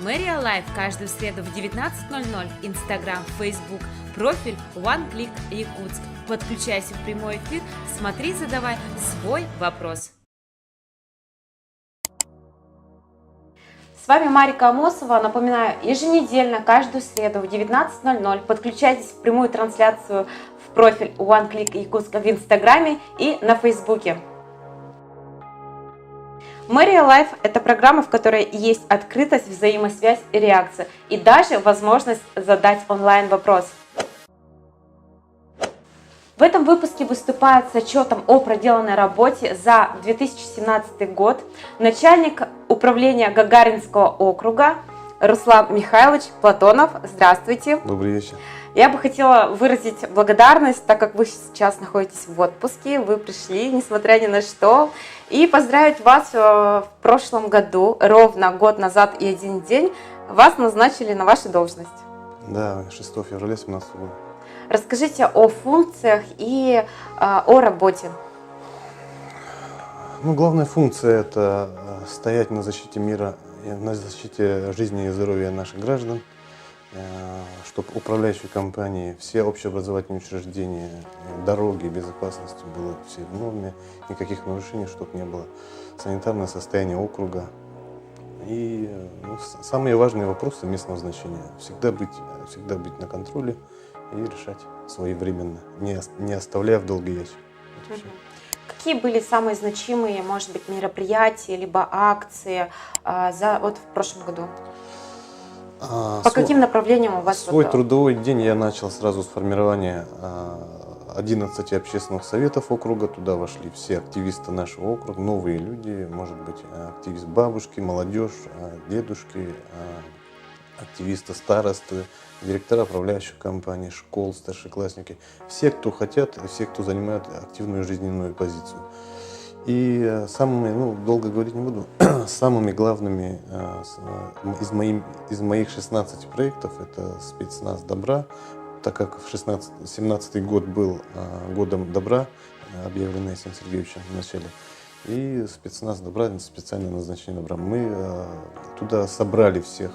Мэрия Лайф каждую среду в 19:00, Инстаграм, Фейсбук, профиль One Click Якутск. Подключайся в прямой эфир, смотри, задавай свой вопрос. С вами Марика Амосова. Напоминаю, еженедельно, каждую среду в 19:00 подключайтесь в прямую трансляцию в профиль One Click Якутск в Инстаграме и на Фейсбуке. Мэрия Лайф – это программа, в которой есть открытость, взаимосвязь и реакция, и даже возможность задать онлайн-вопрос. В этом выпуске выступает с отчетом о проделанной работе за 2017 год начальник управления Гагаринского округа Руслан Михайлович Платонов. Здравствуйте. Добрый вечер. Я бы хотела выразить благодарность, так как вы сейчас находитесь в отпуске, вы пришли, несмотря ни на что, и поздравить вас в прошлом году, ровно год назад и один день, вас назначили на вашу должность. Да, 6 февраля 2017 года. Расскажите о функциях и о работе. Главная функция – это стоять на защите мира, на защите жизни и здоровья наших граждан, чтобы управляющие компании, все общеобразовательные учреждения, дороги, безопасности было все в норме, никаких нарушений, чтобы не было, санитарное состояние округа. И самые важные вопросы местного значения. Всегда быть на контроле и решать своевременно, не оставляя в долгий ящик. Какие были самые значимые, может быть, мероприятия, либо акции в прошлом году? По каким направлениям у вас? Свой трудовой день я начал сразу с формирования 11 общественных советов округа. Туда вошли все активисты нашего округа, новые люди, может быть, активист бабушки, молодежь, дедушки, активисты, старосты, директора управляющих компаний, школ, старшеклассники. Все, кто хотят, все, кто занимает активную жизненную позицию. И долго говорить не буду, самыми главными из моих 16 проектов это спецназ добра, так как 17 год был годом добра, объявленный Алексеем Сергеевичем в начале, и спецназ добра, специальное назначение добра. Мы туда собрали всех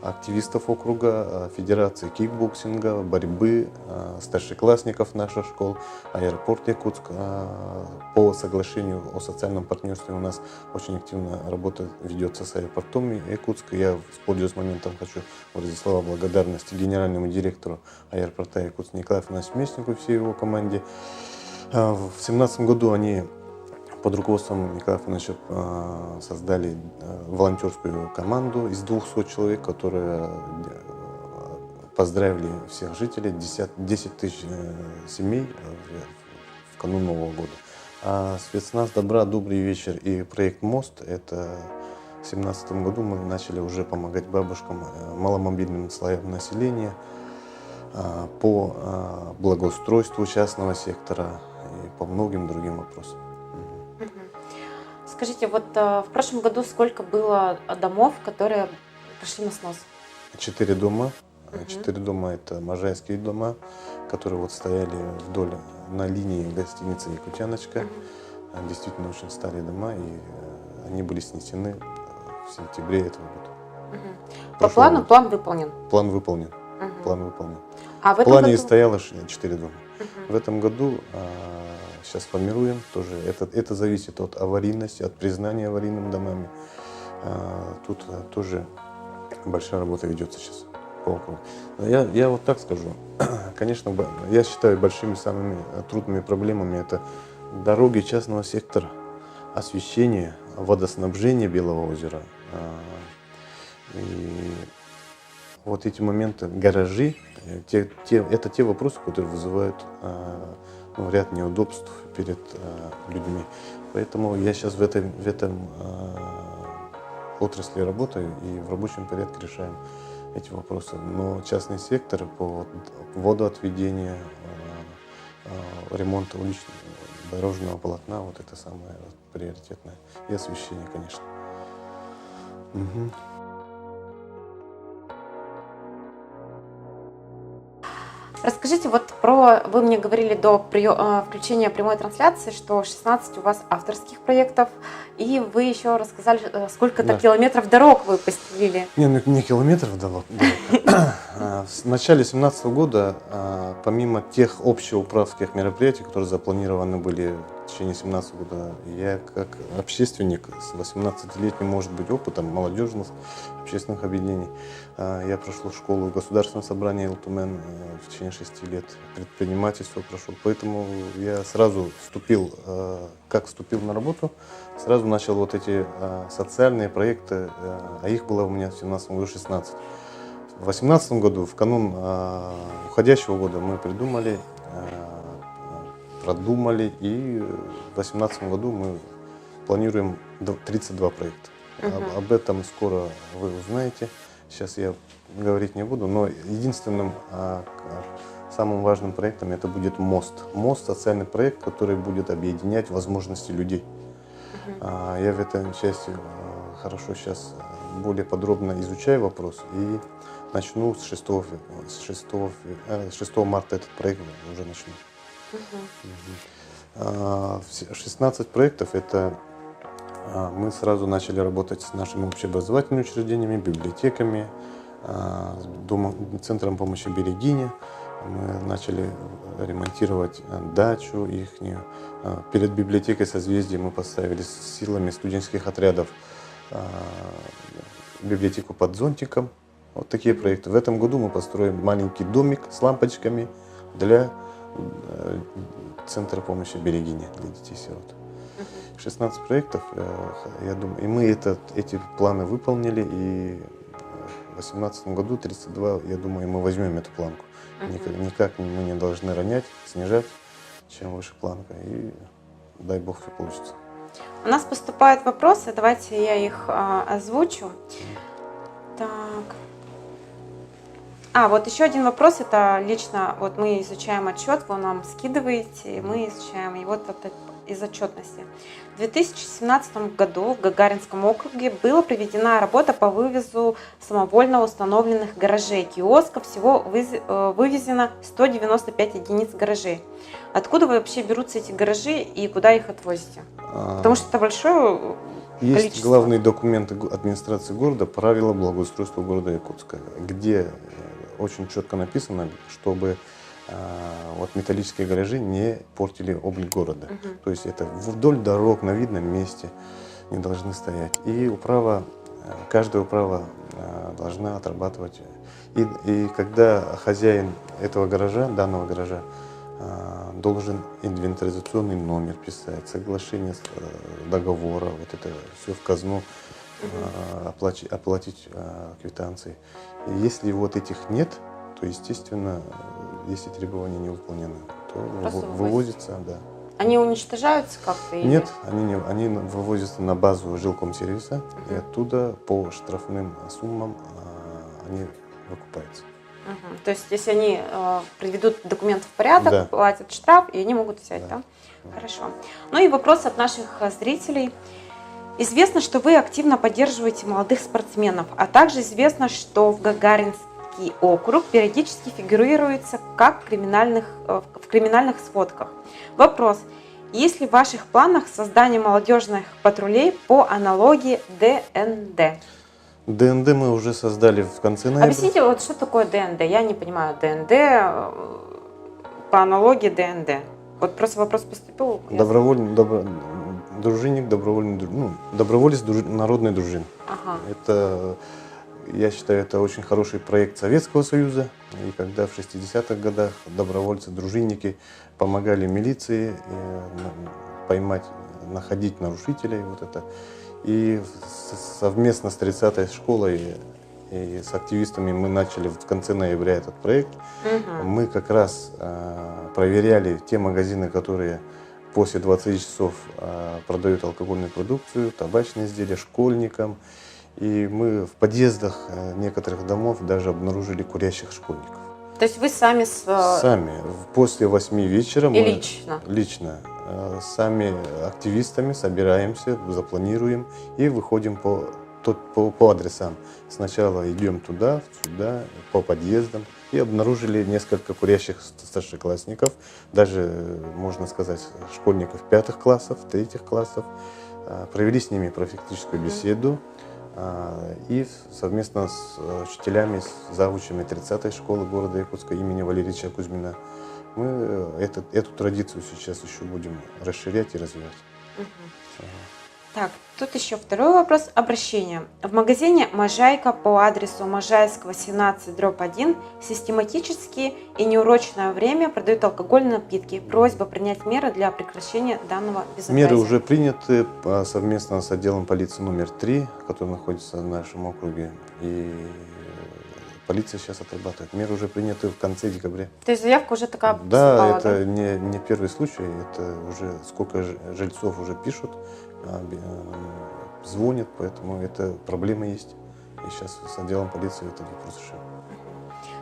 активистов округа, федерации кикбоксинга, борьбы, старшеклассников наших школ, аэропорт Якутск. По соглашению о социальном партнерстве у нас очень активно работа ведется с аэропортом Якутска. Я, пользуясь моментом, хочу выразить слова благодарности генеральному директору аэропорта Якутск Николаю Афанасьевичу Местнику и всей его команде. В 2017 году они под руководством Николая Афанасьевича создали волонтерскую команду из 200 человек, которые поздравили всех жителей, 10 тысяч семей в канун Нового года. А спецназ добра, добрый вечер и проект «Мост» — это в 2017 году мы начали уже помогать бабушкам, маломобильным слоям населения по благоустройству частного сектора и по многим другим вопросам. Скажите, в прошлом году сколько было домов, которые пошли на снос? 4 дома. 4 дома – это можайские дома, которые стояли вдоль на линии гостиницы «Якутяночка». Действительно очень старые дома, и они были снесены в сентябре этого года. По плану план выполнен? План выполнен. План выполнен. А в плане стояло 4 дома. В этом году сейчас формируем тоже. Это зависит от аварийности, от признания аварийными домами. Тут тоже большая работа ведется сейчас по округу. Я вот так скажу. Конечно, я считаю, большими самыми трудными проблемами это дороги частного сектора, освещение, водоснабжение Белого озера. И вот эти моменты, гаражи, это те вопросы, которые вызывают ряд неудобств перед людьми. Поэтому я сейчас в этом отрасли работаю и в рабочем порядке решаем эти вопросы. Но частный сектор по водоотведению, ремонту дорожного полотна, вот это самое приоритетное. И освещение, конечно. Расскажите вы мне говорили до включения прямой трансляции, что 16 у вас авторских проектов, и вы еще рассказали, сколько-то Да. километров дорог вы постелили. Не километров дорог. В начале 2017 года, помимо тех общеуправских мероприятий, которые запланированы были в течение 2017 года, я как общественник с 18-летним, может быть, опытом молодежных общественных объединений, я прошел школу Государственного собрания ЛТУМЕН в течение 6 лет, предпринимательство прошел, поэтому я сразу вступил на работу, сразу начал вот эти социальные проекты, а их было у меня в 2017 году 16. В 2018 году, в канун уходящего года, мы придумали, продумали, и в 2018 году мы планируем 32 проекта. Об этом скоро вы узнаете. Сейчас я говорить не буду, но единственным самым важным проектом это будет мост. Мост – социальный проект, который будет объединять возможности людей. Я в этой части хорошо сейчас более подробно изучаю вопрос и начну с 6 марта этот проект уже начну. 16 проектов это мы сразу начали работать с нашими общеобразовательными учреждениями, библиотеками, центром помощи Берегине. Мы начали ремонтировать дачу ихнюю. Перед библиотекой «Созвездие» мы поставили с силами студенческих отрядов библиотеку под зонтиком. Вот такие проекты. В этом году мы построим маленький домик с лампочками для центра помощи Берегине для детей-сирот. 16 проектов, я думаю, и мы эти планы выполнили, и в 2018 году 32, я думаю, мы возьмем эту планку. Никак мы не должны ронять, снижать, чем выше планка, и дай бог все получится. У нас поступают вопросы, давайте я их озвучу. Так. Вот еще один вопрос, это лично, вот мы изучаем отчет, вы нам скидываете, мы изучаем его из отчетности. В 2017 году в Гагаринском округе была проведена работа по вывозу самовольно установленных гаражей, киосков, всего вывезено 195 единиц гаражей. Откуда вообще берутся эти гаражи и куда их отвозите? Потому что это большое Есть количество. главные документы администрации города, правила благоустройства города Якутска, где очень четко написано, чтобы металлические гаражи не портили облик города. То есть это вдоль дорог на видном месте не должны стоять. И каждая управа должна отрабатывать. И когда хозяин этого гаража, данного гаража, должен инвентаризационный номер писать, соглашение договора, вот это все в казну, оплатить квитанции. И если вот этих нет, то, естественно, если требования не выполнены, то вывозятся, да. Они уничтожаются как-то? Нет, они вывозятся на базу жилкомсервиса, и оттуда по штрафным суммам они выкупаются. То есть, если они приведут документы в порядок, Да. платят штраф, и они могут взять, да? Да. Хорошо. Ну и вопрос от наших зрителей. Известно, что вы активно поддерживаете молодых спортсменов, а также известно, что в Гагаринский округ периодически фигурируется в криминальных сводках. Вопрос. Есть ли в ваших планах создание молодежных патрулей по аналогии ДНД? ДНД мы уже создали в конце ноября. Объясните, вот что такое ДНД? Я не понимаю. ДНД по аналогии ДНД. Вот просто вопрос поступил. Дружинник, доброволец народной дружины. Ага. Это, я считаю, это очень хороший проект Советского Союза. И когда в 60-х годах добровольцы, дружинники помогали милиции поймать, находить нарушителей. Вот это. И совместно с 30-й школой и с активистами мы начали в конце ноября этот проект. Мы как раз проверяли те магазины, которые после 20 часов продают алкогольную продукцию, табачные изделия школьникам. И мы в подъездах некоторых домов даже обнаружили курящих школьников. То есть вы сами Сами. После 8 вечера мы лично? Лично. Сами активистами собираемся, запланируем и выходим по по адресам. Сначала идем туда, сюда, по подъездам. И обнаружили несколько курящих старшеклассников, даже, можно сказать, школьников 5 классов, 3 классов. Провели с ними профилактическую беседу. И совместно с учителями, с завучами 30-й школы города Якутска имени Валерия Ильича Кузьмина мы эту традицию сейчас еще будем расширять и развивать. Так, тут еще второй вопрос. Обращение. В магазине «Можайка» по адресу Можайского, 17/1 систематически и неурочное время продают алкогольные напитки. Просьба принять меры для прекращения данного безобразия. Меры уже приняты совместно с отделом полиции номер 3, который находится в нашем округе. И полиция сейчас отрабатывает. Меры уже приняты в конце декабря. То есть заявка уже такая Да, поступала, это не первый случай. Это уже сколько жильцов уже пишут, звонят, поэтому это проблема есть. И сейчас с отделом полиции этот вопрос решим.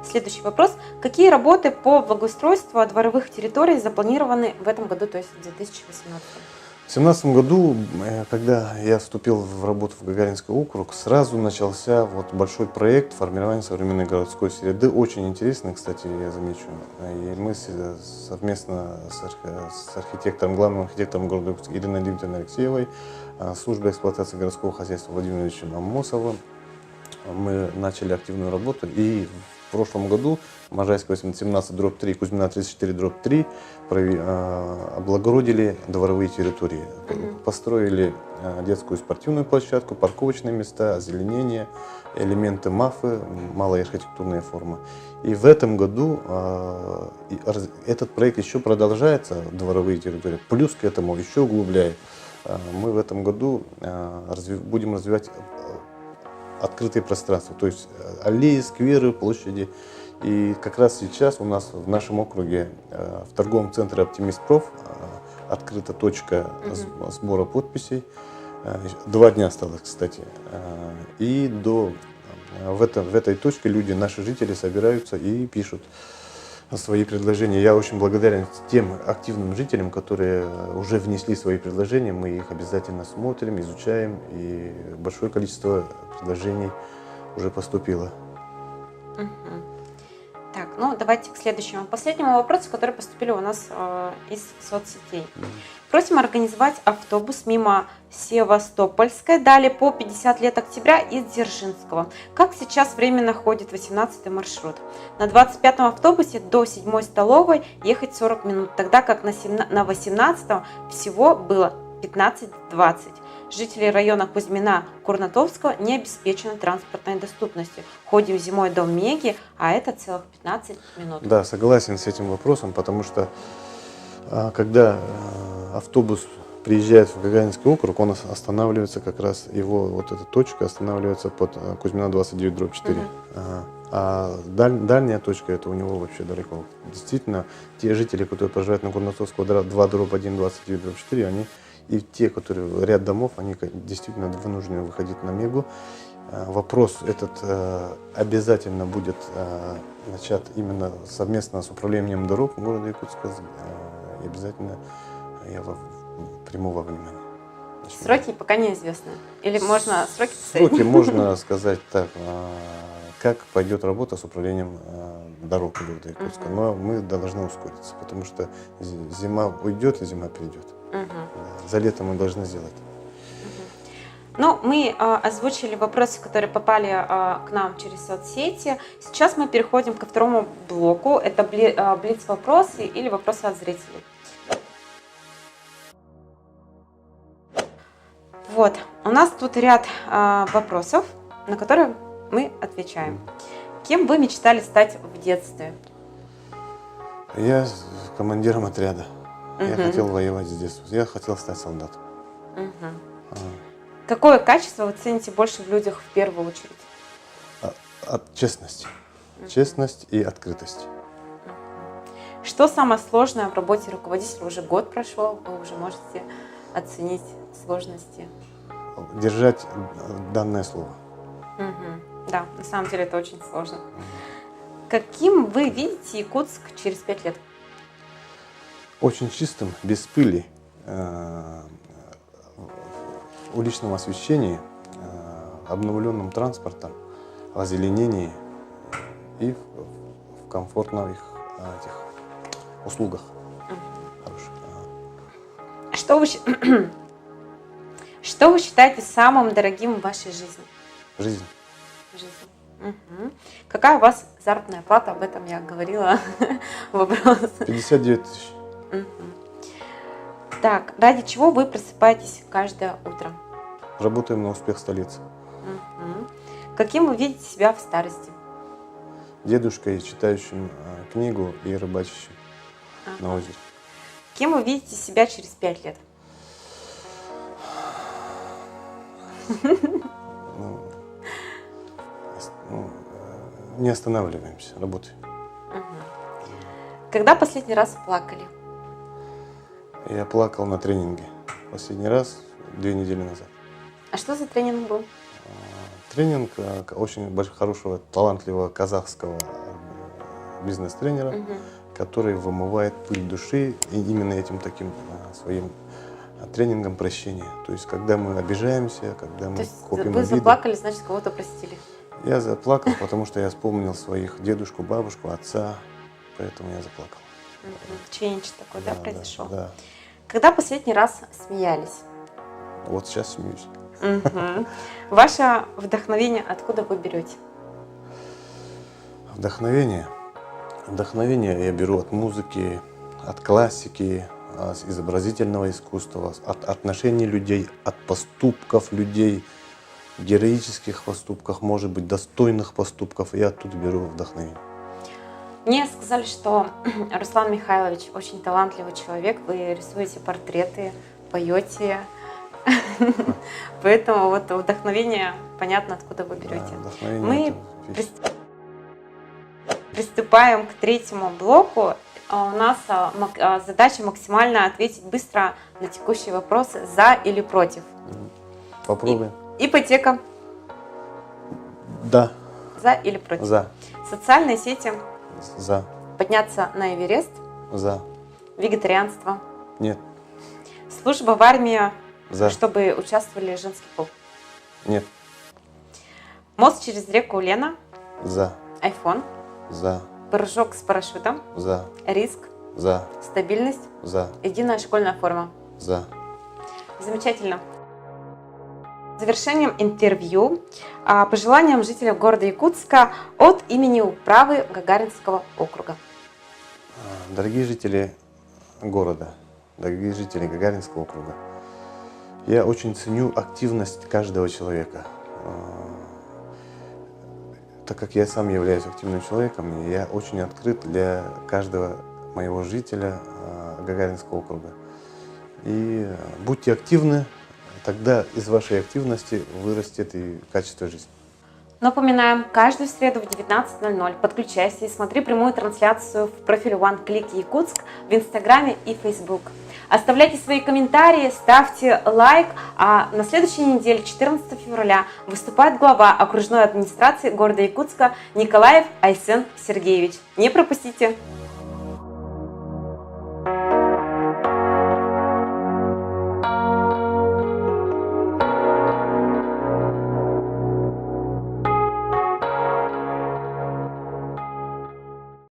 Следующий вопрос. Какие работы по благоустройству дворовых территорий запланированы в этом году, то есть в 2018? В 2017 году, когда я вступил в работу в Гагаринский округ, сразу начался большой проект формирования современной городской среды. Очень интересный, кстати, я замечу. И мы совместно с архитектором, главным архитектором города Якутска Ириной Дмитриевной Алексеевой, службой эксплуатации городского хозяйства Владимиром Ильичем Аммосовым, мы начали активную работу. И в прошлом году Можайского 17/3, Кузьмина 34/3 облагородили дворовые территории. Построили детскую спортивную площадку, парковочные места, озеленение, элементы МАФы, малая архитектурная форма. И в этом году этот проект еще продолжается, дворовые территории, плюс к этому еще углубляет. Мы в этом году будем развивать открытые пространства, то есть аллеи, скверы, площади. И как раз сейчас у нас в нашем округе в торговом центре «Оптимист-Проф» открыта точка сбора подписей. 2 дня осталось, кстати. И в этой точке люди, наши жители, собираются и пишут свои предложения. Я очень благодарен тем активным жителям, которые уже внесли свои предложения. Мы их обязательно смотрим, изучаем. И большое количество предложений уже поступило. Так, давайте к следующему, последнему вопросу, которые поступили у нас из соцсетей. Просим организовать автобус мимо Севастопольской, далее по 50 лет октября из Дзержинского. Как сейчас временно ходит 18-й маршрут? На 25-м автобусе до 7-й столовой ехать 40 минут, тогда как на 18-м всего было 15-20. Жители района Кузьмина, Курнатовского не обеспечены транспортной доступностью. Ходим зимой до Меги, а это целых 15 минут. Да, согласен с этим вопросом, потому что когда автобус приезжает в Гагаринский округ, он останавливается как раз, его эта точка останавливается под Кузьмина 29/4. А дальняя точка, это у него вообще далеко. Действительно, те жители, которые проживают на Курнатовского 2/1, 29/4, они и те, которые ряд домов, они действительно вынуждены выходить на Мегу. Вопрос этот обязательно будет начат именно совместно с управлением дорог города Якутска. И обязательно я приму во внимание. Сроки пока неизвестны. Или можно сроки поставить? Сроки можно сказать так, как пойдет работа с управлением дорог города Якутска. Но мы должны ускориться, потому что зима уйдет и зима придет. За лето мы должны сделать. Мы озвучили вопросы, которые попали к нам через соцсети. Сейчас мы переходим ко второму блоку. Это блиц-вопросы или вопросы от зрителей. У нас тут ряд вопросов, на которые мы отвечаем. Кем вы мечтали стать в детстве? Я командиром отряда. Я хотел воевать с детства. Я хотел стать солдатом. Какое качество вы цените больше в людях в первую очередь? Честность. Честность и открытость. Что самое сложное в работе руководителя? Уже год прошел, вы уже можете оценить сложности. Держать данное слово. Да, на самом деле это очень сложно. Каким вы видите Якутск через 5 лет? Очень чистым, без пыли, уличного освещения, обновленным транспортом, озеленении и в комфортных этих услугах. Хороших. Что вы считаете самым дорогим в вашей жизни? Жизнь. Мгм. Какая у вас заработная плата? Об этом я говорила. Вопрос. 59 тысяч. Мгм. Так, ради чего вы просыпаетесь каждое утро? Работаем на успех столицы. Мгм. Каким вы видите себя в старости? Дедушкой, читающим книгу и рыбачащим на озере. Кем вы видите себя через 5 лет? Ну, не останавливаемся, работаем. Когда последний раз плакали? Я плакал на тренинге. Последний раз 2 недели назад. А что за тренинг был? Тренинг очень хорошего, талантливого казахского бизнес-тренера, который вымывает пыль души и именно этим таким своим тренингом прощения. То есть, когда мы обижаемся, когда То мы есть копим вы обиды. заплакали, значит, кого-то простили. Я заплакал, потому что я вспомнил своих дедушку, бабушку, отца, поэтому я заплакал. Чейндж такой, да, произошел? Да. Когда последний раз смеялись? Вот сейчас смеюсь. Ваше вдохновение откуда вы берете? Вдохновение. Вдохновение я беру от музыки, от классики, от изобразительного искусства, от отношений людей, от поступков людей, героических поступков, может быть, достойных поступков. Я оттуда беру вдохновение. Мне сказали, что Руслан Михайлович очень талантливый человек. Вы рисуете портреты, поете. Поэтому вот вдохновение понятно, откуда вы берете. Мы приступаем к третьему блоку. У нас задача максимально ответить быстро на текущие вопросы «за» или «против». Попробуем. Ипотека. Да. За или против? За. Социальные сети. За. Подняться на Эверест. За. Вегетарианство. Нет. Служба в армии, За. чтобы участвовали женский пол. Нет. Мост через реку Лена. За. Айфон. За. Прыжок с парашютом. За. Риск. За. Стабильность. За. Единая школьная форма. За. Замечательно. Завершением интервью пожеланиям жителям города Якутска от имени управы Гагаринского округа. Дорогие жители города, дорогие жители Гагаринского округа, я очень ценю активность каждого человека. Так как я сам являюсь активным человеком, я очень открыт для каждого моего жителя Гагаринского округа. И будьте активны, тогда из вашей активности вырастет и качество жизни. Напоминаем, каждую среду в 19:00 подключайся и смотри прямую трансляцию в профиле OneClick Якутск в Инстаграме и Facebook. Оставляйте свои комментарии, ставьте лайк, а на следующей неделе, 14 февраля, выступает глава окружной администрации города Якутска Николаев Айсен Сергеевич. Не пропустите!